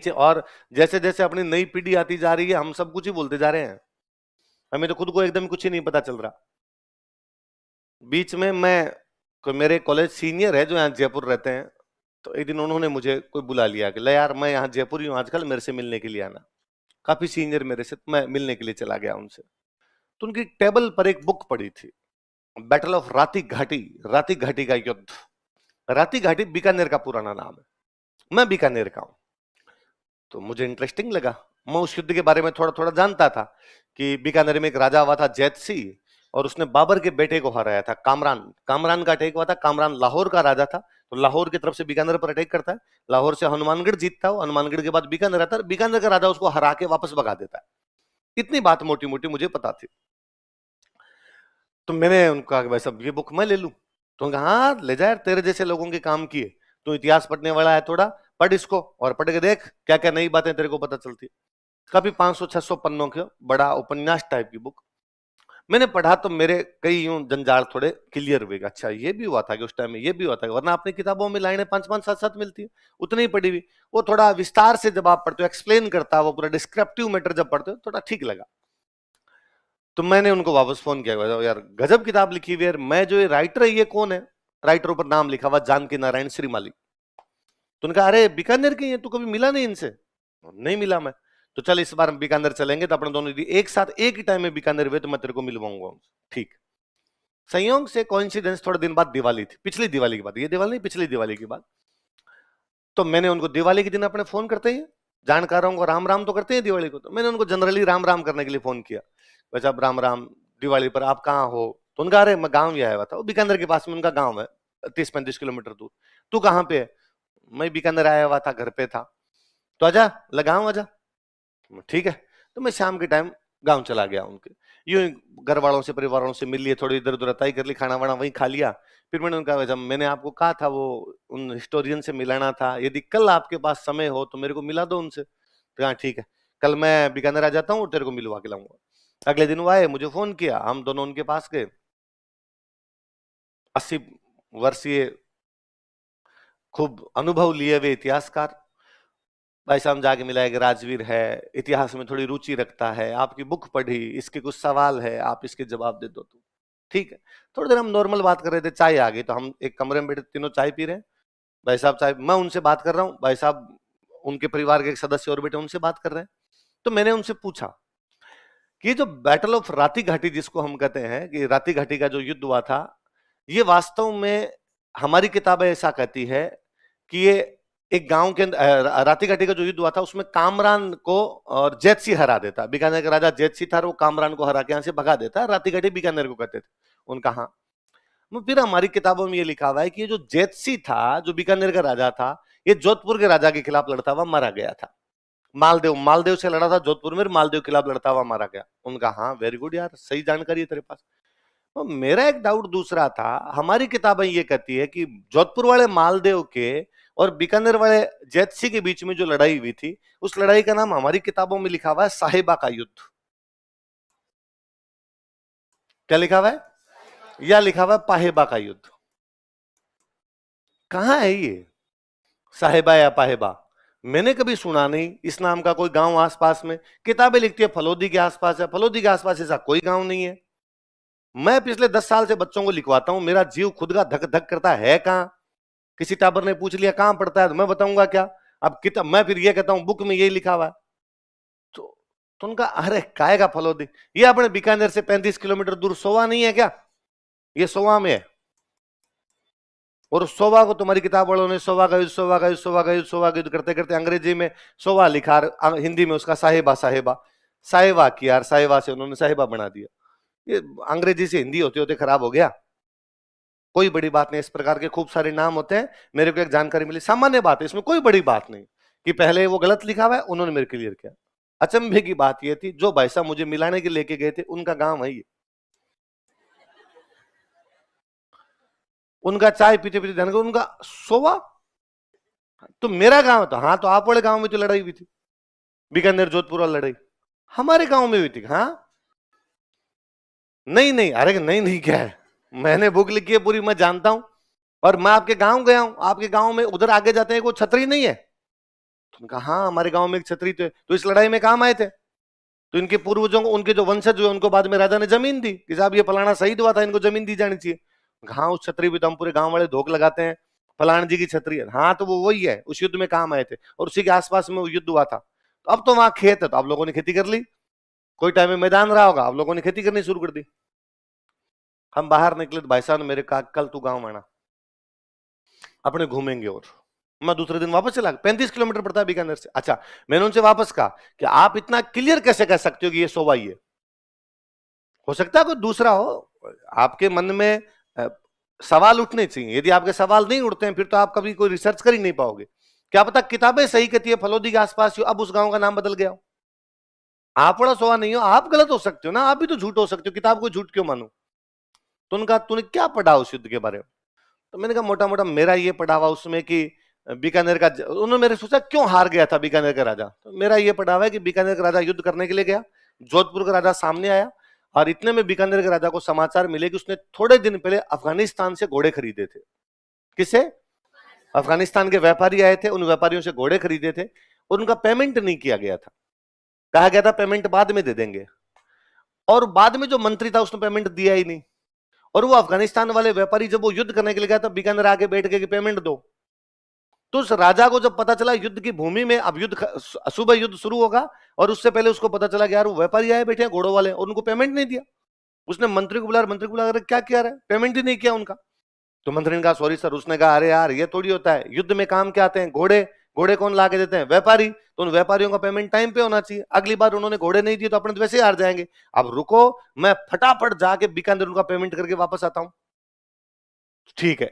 और जैसे जैसे अपनी नई पीढ़ी आती जा रही है, हम सब कुछ ही बोलते जा रहे हैं, हमें तो खुद को एकदम कुछ ही नहीं पता चल रहा। बीच में मेरे कॉलेज सीनियर है जो यहाँ जयपुर रहते हैं, तो एक दिन उन्होंने मुझे कोई बुला लिया कि ले यार, मैं यहाँ जयपुर ही हूँ आजकल, मेरे से मिलने के लिए आना। काफी सीनियर मेरे से, तो मैं मिलने के लिए चला गया उनसे। तो उनकी टेबल पर एक बुक पड़ी थी, बैटल ऑफ राती घाटी, राती घाटी का युद्ध। राती घाटी बीकानेर का पुराना नाम है, मैं बीकानेर का हूं, तो मुझे इंटरेस्टिंग लगा। मैं उस युद्ध के बारे में थोड़ा थोड़ा जानता था कि बीकानेर में एक राजा हुआ था जैतसी, और उसने बाबर के बेटे को हराया था, कामरान। कामरान का अटैक हुआ था, कामरान लाहौर का राजा था, तो लाहौर की तरफ से बीकानेर पर अटैक करता है, लाहौर से हनुमानगढ़ जीतता है, हनुमानगढ़ के बाद बीकानेर आता है, बीकानेर का राजा उसको हरा के वापस भगा देता है। इतनी बात मोटी मोटी मुझे पता थी। तो मैंने उनको कहा कि भाई साहब ये बुक मैं ले लूं? तो उन्होंने कहा हाँ ले जा यार, तेरे जैसे लोगों के काम किए, तो इतिहास पढ़ने वाला है थोड़ा, पढ़ इसको और पढ़ के देख क्या क्या नई बातें तेरे को पता चलती है। काफी 500-600 पन्नों के बड़ा उपन्यास टाइप की बुक। मैंने पढ़ा तो मेरे कई यूं जंजाल थोड़े क्लियर हुए, अच्छा ये भी हुआ था कि उस टाइम में ये भी हुआ था, वरना अपनी किताबों में लाइनें 5-5 7-7 मिलती है, उतनी ही पढ़ी हुई। वो थोड़ा विस्तार से जब आप पढ़ते हो, एक्सप्लेन करता है वो पूरा डिस्क्रिप्टिव मैटर जब पढ़ते हो, थोड़ा ठीक लगा। तो मैंने उनको वापस फोन किया, यार गजब किताब लिखी हुई है, मैं जो ये राइटर है ये कौन है? राइटर ऊपर नाम लिखा हुआ जानकी नारायण श्रीमाली। तो उनका अरे बीकानेर के हैं, तू कभी मिला नहीं इनसे? नहीं मिला मैं। तो चल इस बार हम बीकानेर चलेंगे, तो अपने दोनों एक साथ एक ही टाइम में बीकानेर हुए, तो मैं तेरे को मिलवाऊंगा। ठीक। संयोग से कोइंसिडेंस, थोड़े दिन बाद दिवाली थी, पिछली दिवाली की बात, ये दिवाली नहीं पिछली दिवाली की बात। तो मैंने उनको दिवाली के दिन अपने फोन करते ही, जानकारों को राम राम तो करते हैं दिवाली को, तो मैंने उनको जनरली राम राम करने के लिए फोन किया, बच्चा राम राम, दिवाली पर आप कहाँ हो? तो उनका अरे मैं गांव ही आया हुआ था, वो बीकानेर के पास में उनका गांव है, 30-35 किलोमीटर दूर। तू कहाँ पे है? मैं बीकानेर आया हुआ था, घर पे था। तो आजा, लगाऊं आजा। ठीक है। तो मैं शाम के टाइम गांव चला गया उनके, यूं घर वालों से परिवार वालों से मिल लिए, थोड़ी इधर उधर अताई कर ली, खाना वाना वहीं खा लिया। फिर मैंने उनका, जब मैंने आपको कहा था वो उन हिस्टोरियन से मिलाना था, यदि कल आपके पास समय हो तो मेरे को मिला दो उनसे। तो हाँ ठीक है, कल मैं बीकानेर आ जाता हूँ और तेरे को मिलवा के लाऊंगा। अगले दिन वो आए, मुझे फोन किया, हम दोनों उनके पास गए। 80 वर्षीय खूब अनुभव लिए हुए इतिहासकार, भाई साहब जाके मिला कि राजवीर है, इतिहास में थोड़ी रुचि रखता है, आपकी बुक पढ़ी, इसके कुछ सवाल है, आप इसके जवाब दे दो। तो ठीक है। थोड़ी देर हम नॉर्मल बात कर रहे थे, चाय आ गई, तो हम एक कमरे में बैठे तीनों चाय पी रहे हैं। भाई साहब चाय, मैं उनसे बात कर रहा हूँ, भाई साहब उनके परिवार के एक सदस्य और बेटे उनसे बात कर रहे हैं। तो मैंने उनसे पूछा कि जो बैटल ऑफ राती घाटी जिसको हम कहते हैं, कि राती घाटी का जो युद्ध हुआ था, ये वास्तव में हमारी किताबें ऐसा कहती है कि ये एक गांव के अंदर, राती घाटी का जो युद्ध हुआ था उसमें कामरान को और जैतसी हरा देता, बीकानेर का राजा जैतसी था, वो कामरान को हरा के यहां से भगा देता, राती घाटी बीकानेर को कहते थे उनका। हाँ, फिर हमारी किताबों में ये लिखा हुआ है कि ये जो जैतसी था, जो बीकानेर का राजा था, ये जोधपुर के राजा के खिलाफ लड़ता हुआ मारा गया था। मालदेव, मालदेव से लड़ा था जोधपुर में, मालदेव के खिलाफ लड़ता हुआ मारा गया। उनका हाँ वेरी गुड यार, सही जानकारी है तेरे पास। तो मेरा एक डाउट दूसरा था, हमारी किताबें ये कहती है कि जोधपुर वाले मालदेव के और बीकानेर वाले जैतसी के बीच में जो लड़ाई हुई थी, उस लड़ाई का नाम हमारी किताबों में लिखा हुआ है साहिबा का युद्ध। क्या लिखा हुआ है? या लिखा हुआ है पाहेबा का युद्ध। कहां है ये साहिबा या पाहेबा? मैंने कभी सुना नहीं इस नाम का कोई गांव आसपास में। किताबें लिखती है फलोदी के आसपास है, फलोदी के आसपास ऐसा कोई गांव नहीं है। मैं पिछले 10 साल से बच्चों को लिखवाता हूं, मेरा जीव खुद का धक धक करता है कहां। किसी टाबर ने पूछ लिया कहां पढ़ता है, तो मैं बताऊंगा क्या? अब किताब मैं फिर ये कहता हूं बुक में यही लिखा हुआ है। तो, तो उनका अरे काय का फलोदी, ये अपने बीकानेर से 35 किलोमीटर दूर सोवा नहीं है क्या? ये सोवा में है। और सोवा को तुम्हारी किताब वालों ने सोवा का युद्ध, सोवा का युद्ध, सोवा का युद्ध, सोवा का युद्ध करते करते अंग्रेजी में सोवा लिखा, हिंदी में उसका साहिबा, साहिबा साहिबा किया, साहिबा से उन्होंने साहिबा बना दिया। ये अंग्रेजी से हिंदी होते होते खराब हो गया। कोई बड़ी बात नहीं, इस प्रकार के खूब सारे नाम होते हैं। मेरे को एक जानकारी मिली, सामान्य बात है, इसमें कोई बड़ी बात नहीं कि पहले वो गलत लिखा हुआ है, उन्होंने मेरे क्लियर किया। अचंभे की बात यह थी, जो भाई साहब मुझे मिलाने के लेके गए थे उनका गांव है ये। उनका चाय पीते पीते ध्यान, उनका सोवा, तो मेरा गांव था। हाँ, तो आप वाले गांव में तो लड़ाई हुई थी, बीकानेर जोधपुर वाली लड़ाई हमारे गांव में हुई थी। हाँ, नहीं नहीं, अरे नहीं नहीं, क्या है, मैंने बुक लिखी है पूरी, मैं जानता हूं। और मैं आपके गांव गया हूं, आपके गांव में उधर आगे जाते हैं कोई छतरी नहीं है, तो कहा हाँ हमारे गांव में एक छतरी तो इस लड़ाई में काम आए थे, तो इनके पूर्वजों को, उनके जो वंशज हुए उनको बाद में राजा ने जमीन दी कि साहब ये फलाना शहीद हुआ था, इनको जमीन दी जानी चाहिए। हाँ उस छतरी भी तो हम पूरे गांव वाले धोख लगाते हैं, फलान जी की छतरी है। हाँ तो वो वही है, उस युद्ध में काम आए थे और उसी के आसपास में वो युद्ध हुआ था। तो अब तो वहां खेत है, तो आप लोगों ने खेती कर ली, कोई टाइम में मैदान रहा होगा, आप लोगों ने खेती करनी शुरू कर दी। हम बाहर निकले तो भाई साहब ने मेरे कहा कल तू गांव आना, अपने घूमेंगे। और मैं दूसरे दिन वापस चला, 35 किलोमीटर पड़ता है बीकानेर से। अच्छा, मैंने उनसे वापस कहा कि आप इतना क्लियर कैसे कह सकते हो कि ये सोवा ही है? हो सकता है कोई दूसरा हो, आपके मन में सवाल उठने चाहिए। यदि आपके सवाल नहीं उठते हैं फिर तो आप कभी कोई रिसर्च कर ही नहीं पाओगे। क्या पता किताबें सही कहती है, फलोदी के आसपास हो, अब उस गांव का नाम बदल गया हो। आप बड़ा सोवा नहीं हो, आप गलत हो सकते हो ना, आप भी तो झूठ हो सकते हो, किताब को झूठ क्यों मानो? तो उनका तूने क्या पढ़ा उस युद्ध के बारे में? तो मैंने कहा मोटा मोटा मेरा ये पढ़ा हुआ उसमें कि बीकानेर का, उन्होंने मेरे सोचा क्यों हार गया था बीकानेर का राजा, तो मेरा ये पढ़ा हुआ है कि बीकानेर का राजा युद्ध करने के लिए गया, जोधपुर का राजा सामने आया, और इतने में बीकानेर के राजा को समाचार मिले कि उसने थोड़े दिन पहले अफगानिस्तान से घोड़े खरीदे थे। किसे? अफगानिस्तान के व्यापारी आए थे, उन व्यापारियों से घोड़े खरीदे थे और उनका पेमेंट नहीं किया गया था, कहा गया था पेमेंट बाद में दे देंगे, और बाद में जो मंत्री था उसने पेमेंट दिया ही नहीं। और वो अफगानिस्तान वाले व्यापारी जब वो युद्ध करने के लिए गया था, बीकानेर आके बैठ के कि पेमेंट दो। तो उस राजा को जब पता चला युद्ध की भूमि में अब सुबह युद्ध शुरू होगा, और उससे पहले उसको पता चला कि यार वो व्यापारी आए बैठे हैं घोड़ों वाले और उनको पेमेंट नहीं दिया, उसने मंत्री को बुलाया, मंत्री को बुलाया क्या किया रहा है, पेमेंट ही नहीं किया उनका। तो मंत्री ने कहा सॉरी सर। उसने कहा अरे यार ये थोड़ी होता है, युद्ध में काम क्या आते हैं घोड़े, घोड़े कौन ला के देते हैं? व्यापारी। तो उन व्यापारियों का पेमेंट टाइम पे होना चाहिए, अगली बार उन्होंने घोड़े नहीं दिए तो अपने तो वैसे ही हार जाएंगे। अब रुको, मैं फटाफट जाके बीकानेर उनका पेमेंट करके वापस आता हूं। ठीक है,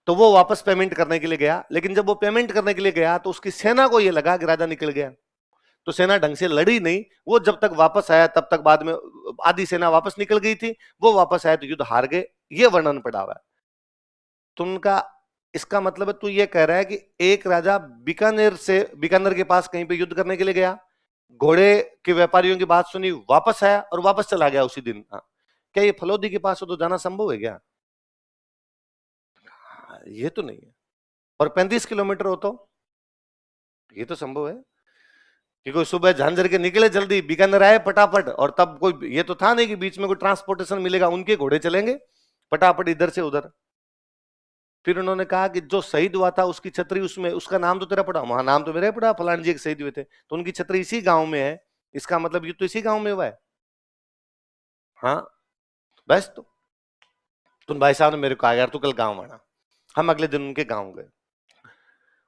तो वो वापस पेमेंट करने के लिए गया, लेकिन जब वो पेमेंट करने के लिए गया तो उसकी सेना को ये लगा कि राजा निकल गया, तो सेना ढंग से लड़ी नहीं। वो जब तक वापस आया तब तक बाद में आधी सेना वापस निकल गई थी, वो वापस आया तो युद्ध हार गए। ये वर्णन पड़ा हुआ है। तो उनका, इसका मतलब है तू ये कह रहा है कि एक राजा बीकानेर से, बीकानेर के पास कहीं पे युद्ध करने के लिए गया, घोड़े के व्यापारियों की बात सुनी, वापस आया और वापस चला गया उसी दिन। हाँ, क्या ये फलोदी के पास हो तो जाना संभव है क्या? ये तो नहीं है। और 35 किलोमीटर हो तो ये तो संभव है कि कोई सुबह झांझर के निकले जल्दी, बीकानेर आए फटाफट, और तब कोई ये तो था नहीं कि बीच में कोई ट्रांसपोर्टेशन मिलेगा, उनके घोड़े चलेंगे फटाफट इधर से उधर। फिर उन्होंने कहा कि जो शहीद हुआ था उसकी छतरी उसमें, उसका नाम तो तेरा पड़ा, वहां नाम तो मेरा पड़ा, फलान जी एक शहीद हुए थे, तो उनकी छतरी इसी गांव में है, इसका मतलब ये तो इसी गांव में हुआ है। हाँ बस। तो भाई साहब ने मेरे को कहा यार तू कल गांव आना। हम अगले दिन उनके गांव गए।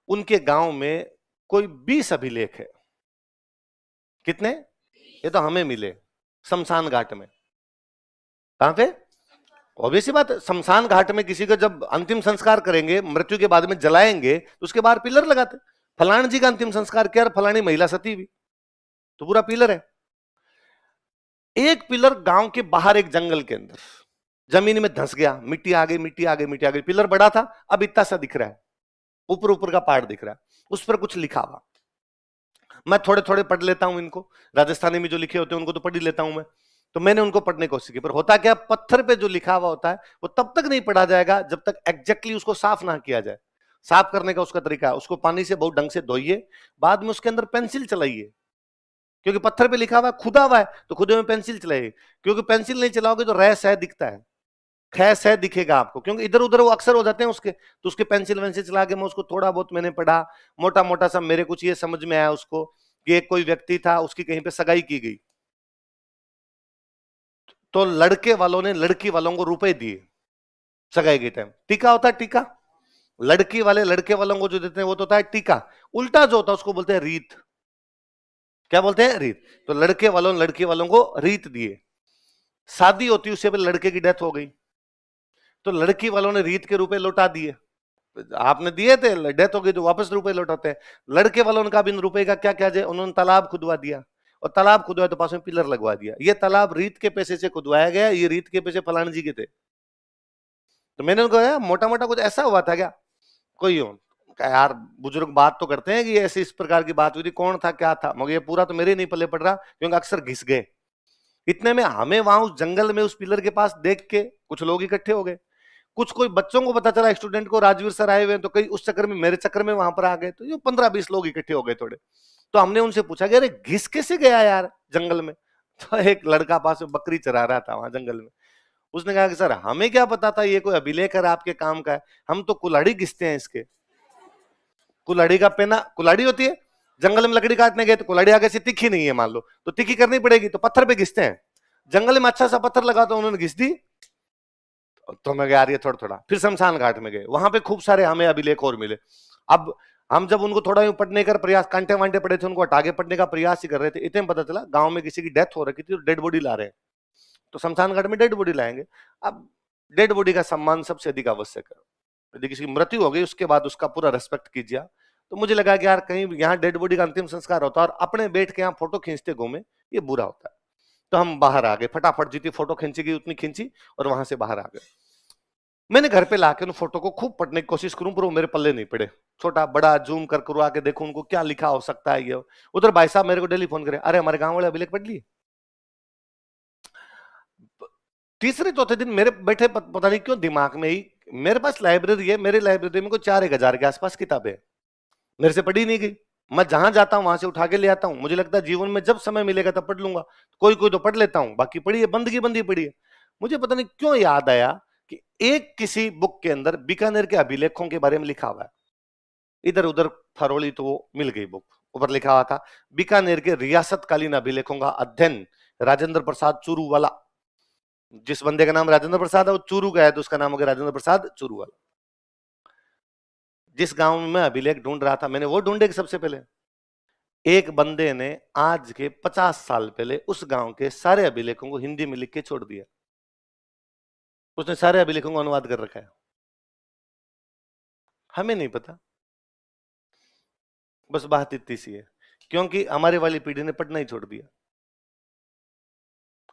उनके गांव में कोई 20 अभिलेख है। कितने? ये तो हमें मिले शमशान घाट में। कहां पे? ऑब्वियस बात है, शमशान घाट में किसी का जब अंतिम संस्कार करेंगे, मृत्यु के बाद में जलाएंगे, तो उसके बाहर पिलर लगाते। फलान जी का अंतिम संस्कार किया, फलानी महिला सती हुई, तो पूरा पिलर है। एक पिलर गांव के बाहर एक जंगल के अंदर जमीन में धंस गया, मिट्टी आ गई, मिट्टी आ गई, मिट्टी आ गई। पिलर बड़ा था, अब इतना सा दिख रहा है, ऊपर ऊपर का पार्ट दिख रहा है, उस पर कुछ लिखा हुआ। मैं थोड़े थोड़े पढ़ लेता हूं इनको, राजस्थानी में जो लिखे होते हैं उनको तो पढ़ ही लेता हूं मैं। तो मैंने उनको पढ़ने की कोशिश की, पर होता क्या, पत्थर पे जो लिखा हुआ होता है वो तब तक नहीं पढ़ा जाएगा जब तक एग्जैक्टली उसको साफ ना किया जाए। साफ करने का उसका तरीका है, उसको पानी से बहुत ढंग से धोइए, बाद में उसके अंदर पेंसिल चलाइए, क्योंकि पत्थर पे लिखा हुआ है, खुदा हुआ है, तो खुदे में पेंसिल चलाइए, क्योंकि पेंसिल नहीं चलाओगे तो रह सह दिखता है, खै सह दिखेगा आपको, क्योंकि इधर उधर वो अक्सर हो जाते हैं उसके। तो उसके पेंसिल वेंसिल चला के मैं उसको थोड़ा बहुत मैंने पढ़ा, मोटा मोटा सा मेरे कुछ ये समझ में आया उसको कि एक कोई व्यक्ति था, उसकी कहीं पे सगाई की गई, तो लड़के वालों ने लड़की वालों को रुपए दिए सगाई के टाइम। टीका होता है टीका, लड़की वाले लड़के वालों को जो देते हैं वो तो होता है टीका, उल्टा जो होता है उसको बोलते हैं रीत। क्या बोलते हैं? रीत। तो लड़के वालों ने लड़की वालों को रीत दिए, शादी होती उससे पहले लड़के की डेथ हो गई, तो लड़की वालों ने रीत के रुपए लौटा दिए। आपने दिए थे, डेथ हो गई तो वापस रुपए लौटाते हैं। लड़के वालों ने कहा इन रुपए का क्या क्या जाए, उन्होंने तालाब खुदवा दिया, और तालाब खुदवाया तो पास में पिलर लगवा दिया। ये तालाब रीत के पैसे से खुदवाया गया, ये रीत के पैसे फलान जी के थे। तो मैंने उनको कहा मोटा मोटा कुछ ऐसा हुआ था क्या? कोई हो यार, बुजुर्ग बात तो करते हैं कि ऐसे इस प्रकार की बात हुई थी, कौन था क्या था, मगर ये पूरा तो मेरे नहीं पल्ले पड़ रहा, क्योंकि अक्सर घिस गए। इतने में हमें वहां उस जंगल में उस पिलर के पास देख के कुछ लोग इकट्ठे हो गए, कुछ कोई बच्चों को पता चला स्टूडेंट को राजवीर सर आए हुए हैं, तो कई उस चक्कर में मेरे चक्कर में वहां पर आ गए, तो ये 15-20 लोग इकट्ठे हो गए थोड़े। तो हमने उनसे पूछा कि अरे घिस कैसे गया यार जंगल में? तो एक लड़का पास में बकरी चरा रहा था वहां जंगल में, उसने कहा कि सर हमें क्या पता था ये कोई अभिलेख आपके काम का है, हम तो कुल्हाड़ी घिसते हैं इसके। कुल्हाड़ी का पेना, कुल्हाड़ी होती है, जंगल में लकड़ी काटने गए तो कुल्हाड़ी आगे से तीखी नहीं है मान लो, तो तीखी करनी पड़ेगी, तो पत्थर पे घिसते हैं। जंगल में अच्छा सा पत्थर लगा तो उन्होंने घिस दी, तो मैं यार ये थोड़ा थोड़ा। फिर शमशान घाट में गए, वहां पे खूब सारे हमें अभिलेख और मिले। अब हम जब उनको थोड़ा पढ़ने का प्रयास, कांटे वांटे पड़े थे उनको हटा के पढ़ने का प्रयास ही कर रहे थे, इतने पता चला गांव में किसी की डेथ हो रखी थी, डेड बॉडी ला रहे हैं, तो शमशान घाट में डेड बॉडी लाएंगे। अब डेड बॉडी का सम्मान सबसे अधिक आवश्यक है, यदि किसी की मृत्यु हो गई उसके बाद उसका पूरा रेस्पेक्ट कीजिए। तो मुझे लगा कि यार कहीं यहाँ डेड बॉडी का अंतिम संस्कार होता है और अपने बैठ के यहाँ फोटो खींचते घूमे, ये बुरा होता है। तो हम बाहर आ गए, फटाफट जितनी फोटो खींची गई उतनी खींची और वहां से बाहर आ गए। मैंने घर पे लाके उन फोटो को खूब पढ़ने की कोशिश करूं, पर वो मेरे पल्ले नहीं पड़े। छोटा बड़ा जूम कर करवा के देखो उनको क्या लिखा हो सकता है ये। उधर भाई साहब मेरे को डेली फोन करे, अरे हमारे गांव वाले अभिलेख पढ़ लिए। तीसरे चौथे दिन मेरे बैठे पता नहीं क्यों दिमाग में ही, मेरे पास लाइब्रेरी है, मेरी लाइब्रेरी में कोई 4-1 हजार के आसपास किताबें है, मेरे से पढ़ी नहीं गई। मैं जहां जाता हूं वहां से उठा के ले आता हूं, मुझे लगता है जीवन में जब समय मिलेगा तब पढ़ लूंगा, कोई कोई तो पढ़ लेता हूं, बाकी पढ़ी है, बंद की बंदी पढ़ी है। मुझे पता नहीं क्यों याद आया कि एक किसी बुक के अंदर बीकानेर के अभिलेखों के बारे में लिखा हुआ है। इधर उधर फरोली तो वो मिल गई बुक, ऊपर लिखा हुआ था बीकानेर के रियासतकालीन अभिलेखों का अध्ययन राजेंद्र प्रसाद चूरू वाला। जिस बंदे का नाम राजेंद्र प्रसाद है वो चूरू का है, तो उसका नाम हो गया राजेंद्र प्रसाद चूरू वाला। जिस गांव में मैं अभिलेख ढूंढ रहा था, मैंने वो ढूंढे कि सबसे पहले एक बंदे ने आज के 50 साल पहले उस गांव के सारे अभिलेखों को हिंदी में लिख के छोड़ दिया। उसने सारे अभिलेखों को अनुवाद कर रखा है, हमें नहीं पता। बस बात इतनी सी है, क्योंकि हमारे वाली पीढ़ी ने पढ़ना ही छोड़ दिया।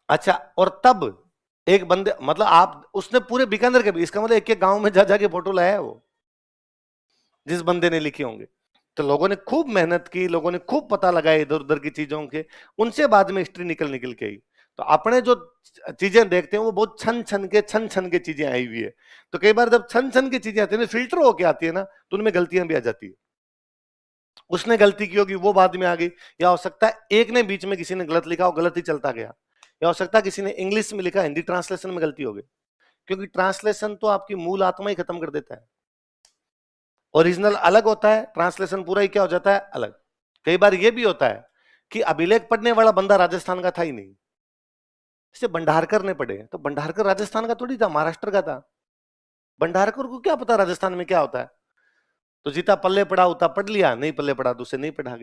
अच्छा, और तब एक बंदे, मतलब आप, उसने पूरे बीकानेर के भी, इसका मतलब एक एक गांव में जा जाके फोटो लाया है वो, जिस बंदे ने लिखे होंगे। तो लोगों ने खूब मेहनत की, लोगों ने खूब पता लगाया इधर उधर की चीजों के, उनसे बाद में हिस्ट्री निकल निकल के आई। तो अपने जो चीजें देखते हैं वो बहुत छन छन के चीजें आई हुई है। तो कई बार जब छन छन की चीजें आती है, फिल्टर होके आती है ना, तो उनमें गलतियां भी आ जाती है। उसने गलती की होगी, वो बाद में आ गई, या हो सकता है एक ने बीच में किसी ने गलत लिखा हो, गलत ही चलता गया, या हो सकता है किसी ने इंग्लिश में लिखा, हिंदी ट्रांसलेशन में गलती हो गई। क्योंकि ट्रांसलेशन तो आपकी मूल आत्मा ही खत्म कर देता है। ओरिजिनल अलग होता है, ट्रांसलेशन पूरा ही क्या हो जाता है, अलग। कई बार यह भी होता है कि अभिलेख पढ़ने वाला बंदा राजस्थान का था ही नहीं, इसे भंडारकर ने पढ़े, तो भंडारकर राजस्थान का थोड़ी था, महाराष्ट्र का था। भंडारकर को क्या पता राजस्थान में क्या होता है, तो जितना पल्ले पड़ा उतना पढ़ लिया, नहीं पल्ले पड़ा तो उसे नहीं पढ़ा गया।